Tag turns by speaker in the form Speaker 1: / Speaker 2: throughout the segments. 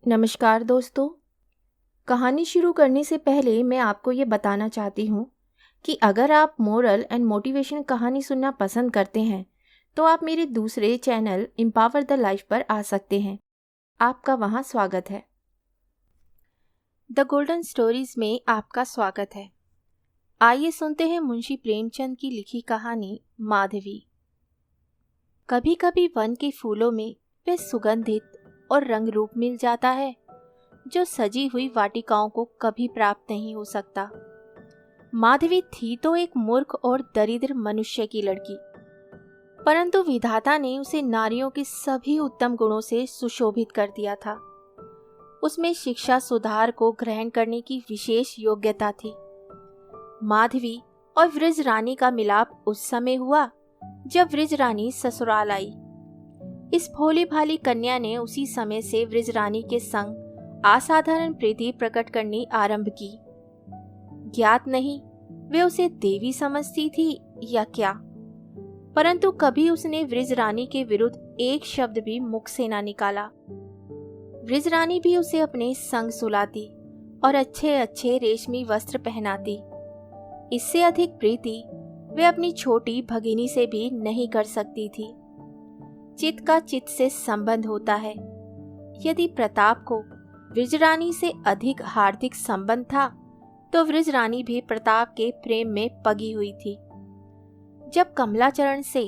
Speaker 1: नमस्कार दोस्तों। कहानी शुरू करने से पहले मैं आपको ये बताना चाहती हूँ कि अगर आप मोरल एंड मोटिवेशन कहानी सुनना पसंद करते हैं तो आप मेरे दूसरे चैनल एम्पावर द लाइफ पर आ सकते हैं। आपका वहाँ स्वागत है। द गोल्डन स्टोरीज में आपका स्वागत है। आइए सुनते हैं मुंशी प्रेमचंद की लिखी कहानी माधवी। कभी कभी वन के फूलों में वे सुगंधित और रंग रूप मिल जाता है जो सजी हुई वाटिकाओं को कभी प्राप्त नहीं हो सकता। माधवी थी तो एक मूर्ख और दरिद्र मनुष्य की लड़की, परंतु विधाता ने उसे नारियों के सभी उत्तम गुणों से सुशोभित कर दिया था। उसमें शिक्षा सुधार को ग्रहण करने की विशेष योग्यता थी। माधवी और वृज रानी का मिलाप उस समय हुआ जब वृज रानी ससुराल आई। इस भोली भाली कन्या ने उसी समय से वृज रानी के संग असाधारण प्रीति प्रकट करनी आरंभ की। ज्ञात नहीं वे उसे देवी समझती थी या क्या, परंतु कभी उसने वृज रानी के विरुद्ध एक शब्द भी मुख से ना निकाला। वृज रानी भी उसे अपने संग सुलाती और अच्छे अच्छे रेशमी वस्त्र पहनाती। इससे अधिक प्रीति वे अपनी छोटी भगिनी से भी नहीं कर सकती थी। चित का चित से संबंध होता है। यदि प्रताप को वृजरानी से अधिक हार्दिक संबंध था तो वृजरानी भी प्रताप के प्रेम में पगी हुई थी। जब कमलाचरण से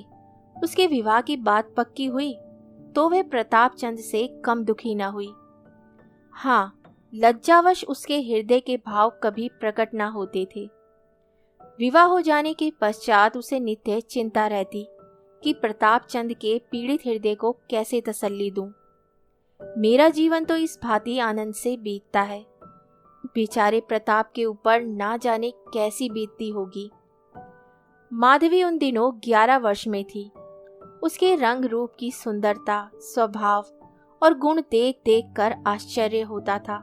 Speaker 1: उसके विवाह की बात पक्की हुई तो वह प्रताप चंद से कम दुखी न हुई। हाँ, लज्जावश उसके हृदय के भाव कभी प्रकट न होते थे। विवाह हो जाने के पश्चात उसे नित्य चिंता रहती कि प्रताप चंद के पीड़ित हृदय को कैसे तसल्ली दूं। मेरा जीवन तो इस भांति आनंद से बीतता है, बेचारे प्रताप के ऊपर ना जाने कैसी बीतती होगी। माधवी उन दिनों 11 वर्ष में थी। उसके रंग रूप की सुंदरता, स्वभाव और गुण देख देख कर आश्चर्य होता था।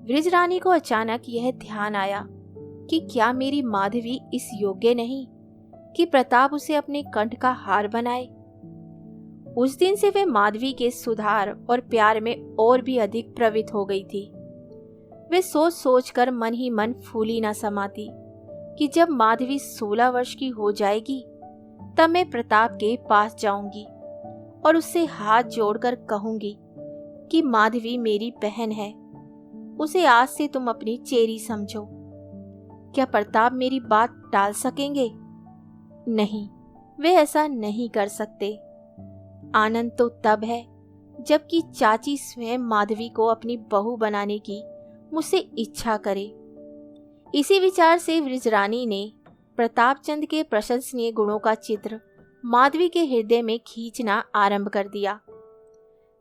Speaker 1: वृजरानी को अचानक यह ध्यान आया कि क्या मेरी माधवी इस योग्य नहीं कि प्रताप उसे अपने कंठ का हार बनाए। उस दिन से वे माधवी के सुधार और प्यार में और भी अधिक प्रवृत्त हो गई थी। वे सोच सोच कर मन ही मन फूली न समाती कि जब माधवी 16 वर्ष की हो जाएगी तब मैं प्रताप के पास जाऊंगी और उससे हाथ जोड़कर कहूंगी कि माधवी मेरी बहन है, उसे आज से तुम अपनी चेरी समझो। क्या प्रताप मेरी बात टाल सकेंगे? नहीं, वे ऐसा नहीं कर सकते। आनंद तो तब है जबकि चाची स्वयं माधवी को अपनी बहू बनाने की मुझसे इच्छा करे। इसी विचार से वृजरानी ने प्रताप चंद के प्रशंसनीय गुणों का चित्र माधवी के हृदय में खींचना आरंभ कर दिया,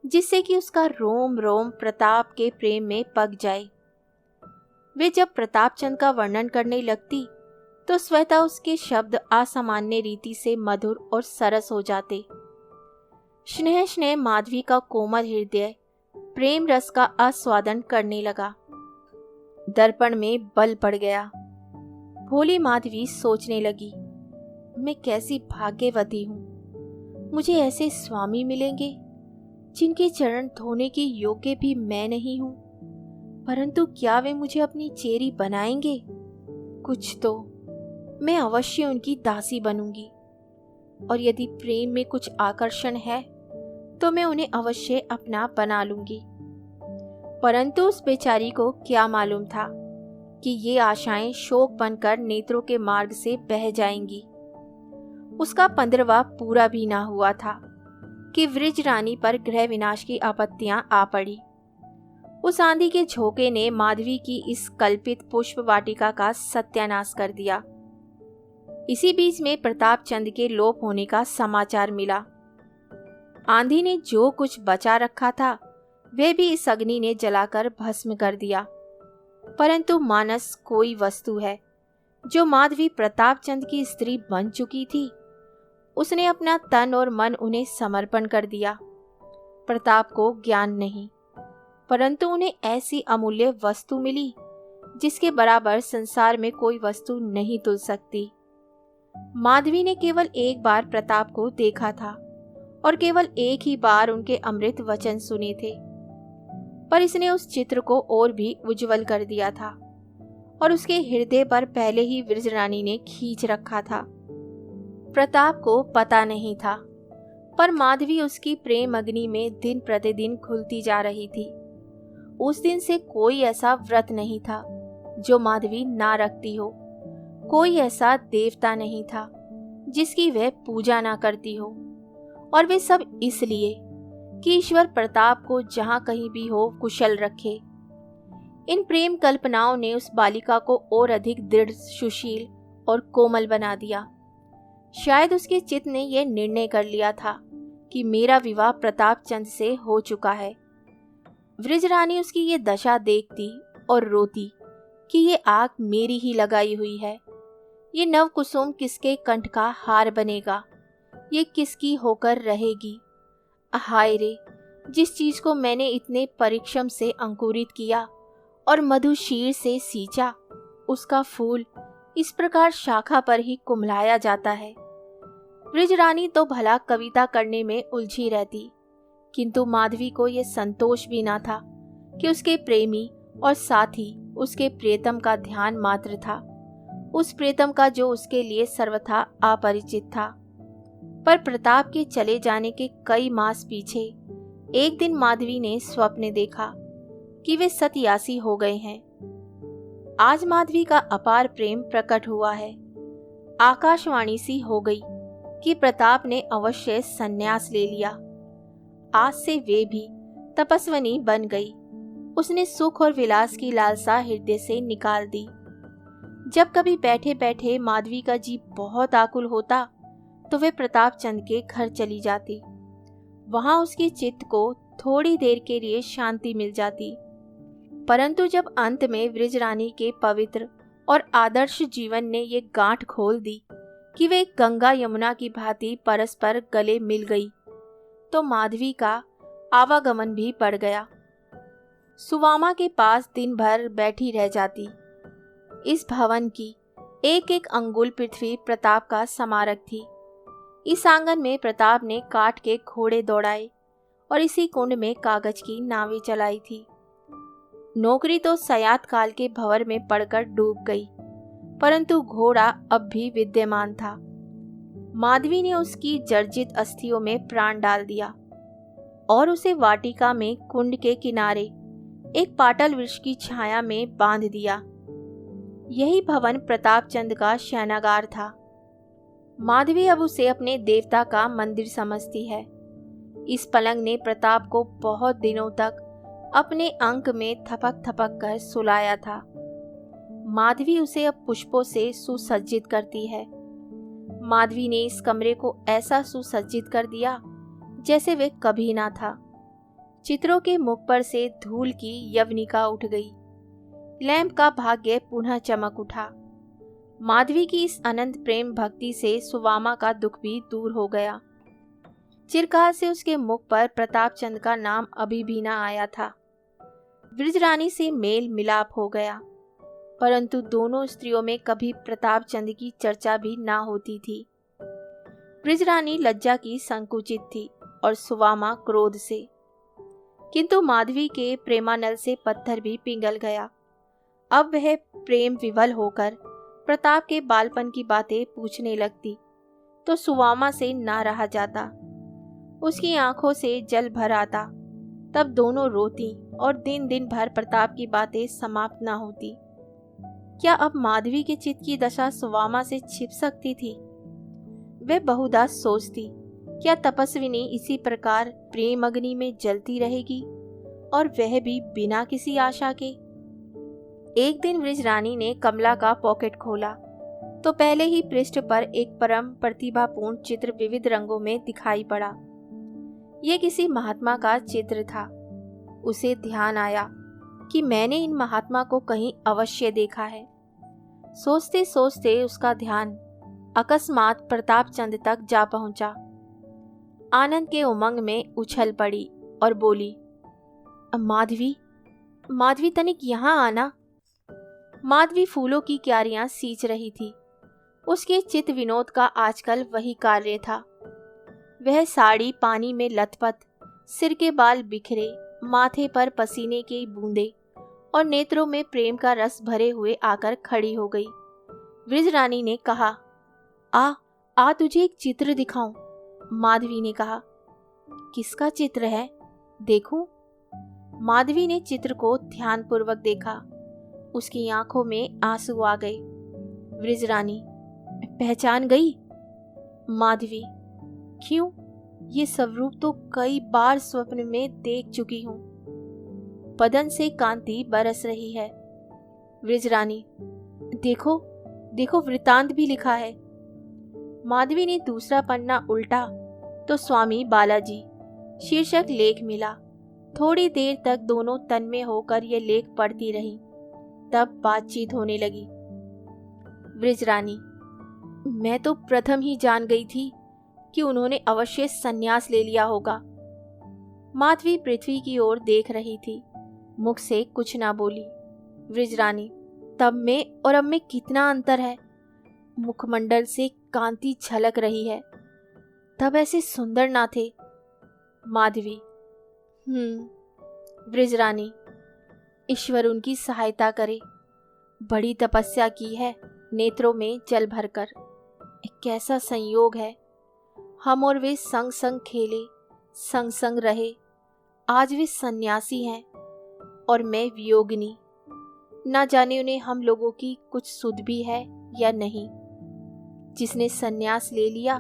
Speaker 1: जिससे कि उसका रोम रोम प्रताप के प्रेम में पक जाए। वे जब प्रताप चंद का वर्णन करने लगती तो स्वतः उसके शब्द असामान्य रीति से मधुर और सरस हो जाते। स्नेह स्नेह माधवी का कोमल हृदय प्रेम रस का आस्वादन करने लगा। दर्पण में बल पड़ गया। भोली माधवी सोचने लगी, मैं कैसी भाग्यवती हूँ। मुझे ऐसे स्वामी मिलेंगे जिनके चरण धोने के योग्य भी मैं नहीं हूँ, परंतु क्या वे मुझे अपनी चेरी बनाएंगे? कुछ तो मैं अवश्य उनकी दासी बनूंगी, और यदि प्रेम में कुछ आकर्षण है तो मैं उन्हें अवश्य अपना बना लूंगी। परंतु उस बेचारी को क्या मालूम था कि ये आशाएं शोक बनकर नेत्रों के मार्ग से बह जाएंगी। उसका 15वां पूरा भी ना हुआ था कि वृज रानी पर गृह विनाश की आपत्तियां आ पड़ी। उस आंधी के झोंके ने माधवी की इस कल्पित पुष्प वाटिका का सत्यानाश कर दिया। इसी बीच में प्रताप चंद के लोप होने का समाचार मिला। आंधी ने जो कुछ बचा रखा था वह भी इस अग्नि ने जलाकर भस्म कर दिया। परंतु मानस कोई वस्तु है जो माधवी प्रताप चंद की स्त्री बन चुकी थी। उसने अपना तन और मन उन्हें समर्पण कर दिया। प्रताप को ज्ञान नहीं, परंतु उन्हें ऐसी अमूल्य वस्तु मिली जिसके बराबर संसार में कोई वस्तु नहीं तुल सकती। माधवी ने केवल एक बार प्रताप को देखा था और केवल एक ही बार उनके अमृत वचन सुने थे। पर इसने उस चित्र को और भी उज्जवल कर दिया था और उसके हृदय पर पहले ही विरजरानी ने खींच रखा था। प्रताप को पता नहीं था, पर माधवी उसकी प्रेम अग्नि में दिन प्रतिदिन खुलती जा रही थी। उस दिन से कोई ऐसा व्रत नहीं था जो माधवी ना रखती हो, कोई ऐसा देवता नहीं था जिसकी वह पूजा ना करती हो, और वे सब इसलिए कि ईश्वर प्रताप को जहां कहीं भी हो कुशल रखे। इन प्रेम कल्पनाओं ने उस बालिका को और अधिक दृढ़, सुशील और कोमल बना दिया। शायद उसके चित्त ने यह निर्णय कर लिया था कि मेरा विवाह प्रताप चंद से हो चुका है। वृजरानी उसकी ये दशा देखती और रोती कि ये आग मेरी ही लगाई हुई है। ये नव कुसुम किसके कंठ का हार बनेगा, ये किसकी होकर रहेगी। हाय रे, जिस चीज को मैंने इतने परिश्रम से अंकुरित किया और मधुशीर से सींचा, उसका फूल इस प्रकार शाखा पर ही कुम्हलाया जाता है। वृजरानी तो भला कविता करने में उलझी रहती, किंतु माधवी को यह संतोष भी ना था कि उसके प्रेमी और साथी उसके प्रियतम का ध्यान मात्र था, उस प्रियतम का जो उसके लिए सर्वथा अपरिचित था। पर प्रताप के चले जाने के कई मास पीछे एक दिन माधवी ने स्वप्न देखा कि वे सत्यासी हो गए हैं। आज माधवी का अपार प्रेम प्रकट हुआ है। आकाशवाणी सी हो गई कि प्रताप ने अवश्य संन्यास ले लिया। आज से वे भी तपस्विनी बन गई। उसने सुख और विलास की लालसा हृदय से निकाल दी। जब कभी बैठे बैठे माधवी का जी बहुत आकुल होता तो वे प्रताप चंद के घर चली जाती। वहां उसके चित्त को थोड़ी देर के लिए शांति मिल जाती। परंतु जब अंत में वृजरानी के पवित्र और आदर्श जीवन ने ये गांठ खोल दी कि वे गंगा यमुना की भांति परस्पर गले मिल गई, तो माधवी का आवागमन भी बढ़ गया। सुवामा के पास दिन भर बैठी रह जाती। इस भवन की एक एक अंगुल पृथ्वी प्रताप का स्मारक थी। इस आंगन में प्रताप ने काठ के घोड़े दौड़ाए और इसी कुंड में कागज की नावें चलाई थी। नौकरी तो सयात काल के भंवर में पड़कर डूब गई, परंतु घोड़ा अब भी विद्यमान था। माधवी ने उसकी जर्जित अस्थियों में प्राण डाल दिया और उसे वाटिका में कुंड के किनारे एक पाटल वृक्ष की छाया में बांध दिया। यही भवन प्रताप चंद का शयनागार था। माधवी अब उसे अपने देवता का मंदिर समझती है। इस पलंग ने प्रताप को बहुत दिनों तक अपने अंक में थपक थपक कर सुलाया था। माधवी उसे अब पुष्पों से सुसज्जित करती है। माधवी ने इस कमरे को ऐसा सुसज्जित कर दिया जैसे वे कभी ना था। चित्रों के मुख पर से धूल की यवनिका उठ गई। लैंप का भाग्य पुनः चमक उठा। माधवी की इस अनंत प्रेम भक्ति से सुवामा का दुख भी दूर हो गया। चिरकाल से उसके मुख पर प्रताप चंद का नाम अभी भी ना आया था। वृजरानी से मेल मिलाप हो गया, परंतु दोनों स्त्रियों में कभी प्रताप चंद की चर्चा भी ना होती थी। वृजरानी लज्जा की संकुचित थी और सुवामा क्रोध से, किंतु माधवी के प्रेमानल से पत्थर भी पिघल गया। अब वह प्रेम विवल होकर प्रताप के बालपन की बातें पूछने लगती तो सुवामा से ना रहा जाता। उसकी आंखों से जल भर आता। तब दोनों रोती और दिन दिन भर प्रताप की बातें समाप्त ना होती। क्या अब माधवी के चित्त की दशा सुवामा से छिप सकती थी? वह बहुधा सोचती, क्या तपस्विनी इसी प्रकार प्रेम अग्नि में जलती रहेगी, और वह भी बिना किसी आशा के? एक दिन वृजरानी ने कमला का पॉकेट खोला तो पहले ही पृष्ठ पर एक परम प्रतिभापूर्ण चित्र विविध रंगों में दिखाई पड़ा। यह किसी महात्मा का चित्र था। उसे ध्यान आया कि मैंने इन महात्मा को कहीं अवश्य देखा है। सोचते सोचते उसका ध्यान अकस्मात प्रताप चंद तक जा पहुंचा। आनंद के उमंग में उछल पड़ी और बोली, माधवी, माधवी तनिक यहाँ आना। माधवी फूलों की क्यारियां सींच रही थी। उसके चित्त विनोद का आजकल वही कार्य था। वह साड़ी पानी में लथपथ, सिर के बाल बिखरे, माथे पर पसीने की बूंदें और नेत्रों में प्रेम का रस भरे हुए आकर खड़ी हो गई। वृजरानी ने कहा, आ तुझे एक चित्र दिखाऊं। माधवी ने कहा, किसका चित्र है, देखूं? माधवी ने चित्र को ध्यानपूर्वक देखा। उसकी आंखों में आंसू आ गए। वृजरानी, पहचान गई? माधवी, क्यों? ये स्वरूप तो कई बार स्वप्न में देख चुकी हूं। बदन से कांति बरस रही है। वृजरानी, देखो देखो, वृतांत भी लिखा है। माधवी ने दूसरा पन्ना उल्टा तो स्वामी बालाजी शीर्षक लेख मिला। थोड़ी देर तक दोनों तन्मय होकर यह लेख पढ़ती रही। तब बातचीत होने लगी। वृजरानी, मैं तो प्रथम ही जान गई थी कि उन्होंने अवश्य संन्यास ले लिया होगा। माधवी पृथ्वी की ओर देख रही थी, मुख से कुछ ना बोली। वृजरानी, तब में और अब में कितना अंतर है। मुखमंडल से कांति झलक रही है, तब ऐसे सुंदर ना थे। माधवी, वृजरानी, ईश्वर उनकी सहायता करे। बड़ी तपस्या की है, नेत्रों में जल भरकर। कैसा संयोग है, हम और वे संग संग खेले, संग संग रहे। आज वे सन्यासी हैं और मैं वियोगिनी। ना जाने उन्हें हम लोगों की कुछ सुध भी है या नहीं। जिसने सन्यास ले लिया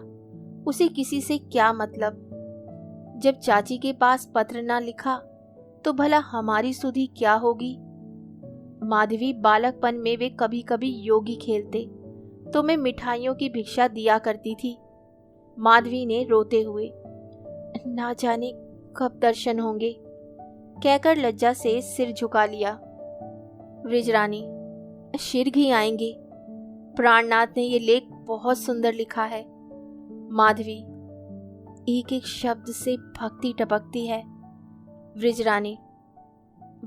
Speaker 1: उसे किसी से क्या मतलब। जब चाची के पास पत्र ना लिखा तो भला हमारी सुधि क्या होगी। माधवी, बालकपन में वे कभी कभी योगी खेलते तो मैं मिठाइयों की भिक्षा दिया करती थी। माधवी ने रोते हुए, ना जाने कब दर्शन होंगे, कहकर लज्जा से सिर झुका लिया। वृजरानी, शीघ्र ही आएंगे। प्राणनाथ ने ये लेख बहुत सुंदर लिखा है। माधवी, एक एक शब्द से भक्ति टपकती है। वृजरानी,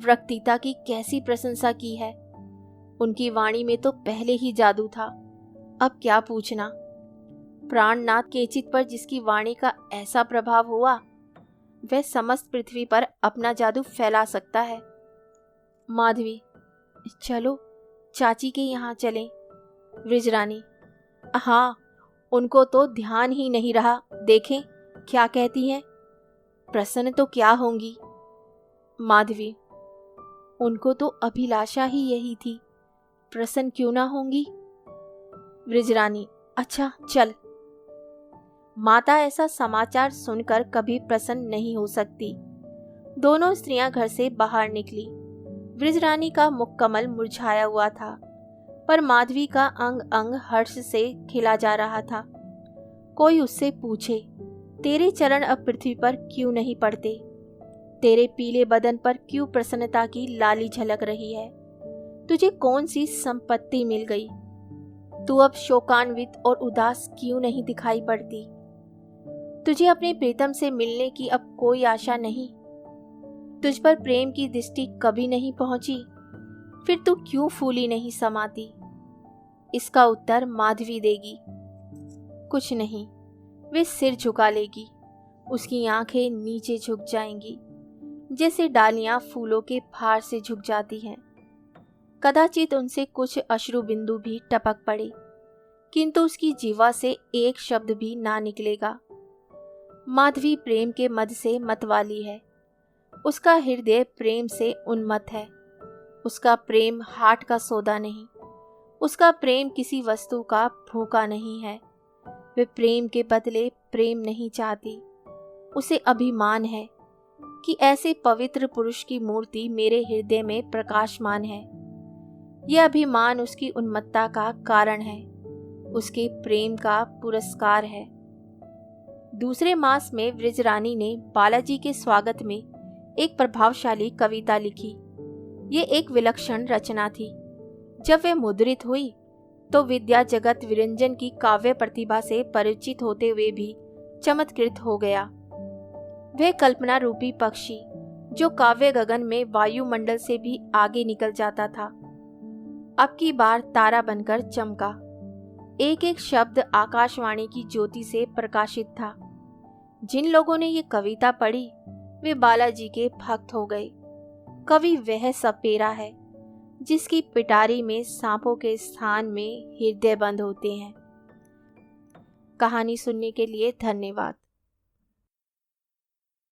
Speaker 1: वक्तृता की कैसी प्रशंसा की है। उनकी वाणी में तो पहले ही जादू था, अब क्या पूछना। प्राणनाथ के चित्त पर जिसकी वाणी का ऐसा प्रभाव हुआ, वह समस्त पृथ्वी पर अपना जादू फैला सकता है। माधवी, चलो चाची के यहाँ चलें। वृजरानी, हाँ, उनको तो ध्यान ही नहीं रहा, देखें क्या कहती हैं। प्रसन्न तो क्या होंगी। माधवी, उनको तो अभिलाषा ही यही थी, प्रसन्न क्यों ना होंगी। वृजरानी, अच्छा चल। माता ऐसा समाचार सुनकर कभी प्रसन्न नहीं हो सकती। दोनों स्त्रियां घर से बाहर निकली। वृजरानी का मुख कमल मुरझाया हुआ था, पर माधवी का अंग अंग हर्ष से खिला जा रहा था। कोई उससे पूछे, तेरे चरण अब पृथ्वी पर क्यों नहीं पड़ते, तेरे पीले बदन पर क्यों प्रसन्नता की लाली झलक रही है, तुझे कौन सी संपत्ति मिल गई, तू अब शोकान्वित और उदास क्यों नहीं दिखाई पड़ती, तुझे अपने प्रीतम से मिलने की अब कोई आशा नहीं, तुझ पर प्रेम की दृष्टि कभी नहीं पहुंची, फिर तू क्यों फूली नहीं समाती। इसका उत्तर माधवी देगी। कुछ नहीं, वे सिर झुका लेगी। उसकी आंखें नीचे झुक जाएंगी, जैसे डालियां फूलों के भार से झुक जाती हैं। कदाचित उनसे कुछ अश्रु बिंदु भी टपक पड़े, किंतु उसकी जीवा से एक शब्द भी ना निकलेगा। माधवी प्रेम के मद से मतवाली है। उसका हृदय प्रेम से उन्मत्त है। उसका प्रेम हाट का सौदा नहीं, उसका प्रेम किसी वस्तु का भूखा नहीं है। वे प्रेम के बदले प्रेम नहीं चाहती। उसे अभिमान है कि ऐसे पवित्र पुरुष की मूर्ति मेरे हृदय में प्रकाशमान है। यह अभिमान उसकी उन्मत्तता का कारण है, उसके प्रेम का पुरस्कार है। दूसरे मास में वृजरानी ने बालाजी के स्वागत में एक प्रभावशाली कविता लिखी। ये एक विलक्षण रचना थी। जब वे मुद्रित हुई तो विद्या जगत विरंजन की काव्य प्रतिभा से परिचित होते हुए भी चमत्कृत हो गया। वह कल्पना रूपी पक्षी जो काव्य गगन में वायुमंडल से भी आगे निकल जाता था, अब की बार तारा बनकर चमका। एक एक शब्द आकाशवाणी की ज्योति से प्रकाशित था। जिन लोगों ने ये कविता पढ़ी वे बालाजी के भक्त हो गए। कवि वह सपेरा है जिसकी पिटारी में सांपों के स्थान में हृदय बंद होते हैं। कहानी सुनने के लिए धन्यवाद।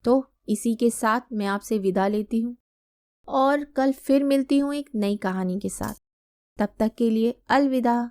Speaker 1: तो इसी के साथ मैं आपसे विदा लेती हूँ और कल फिर मिलती हूँ एक नई कहानी के साथ। तब तक के लिए अलविदा।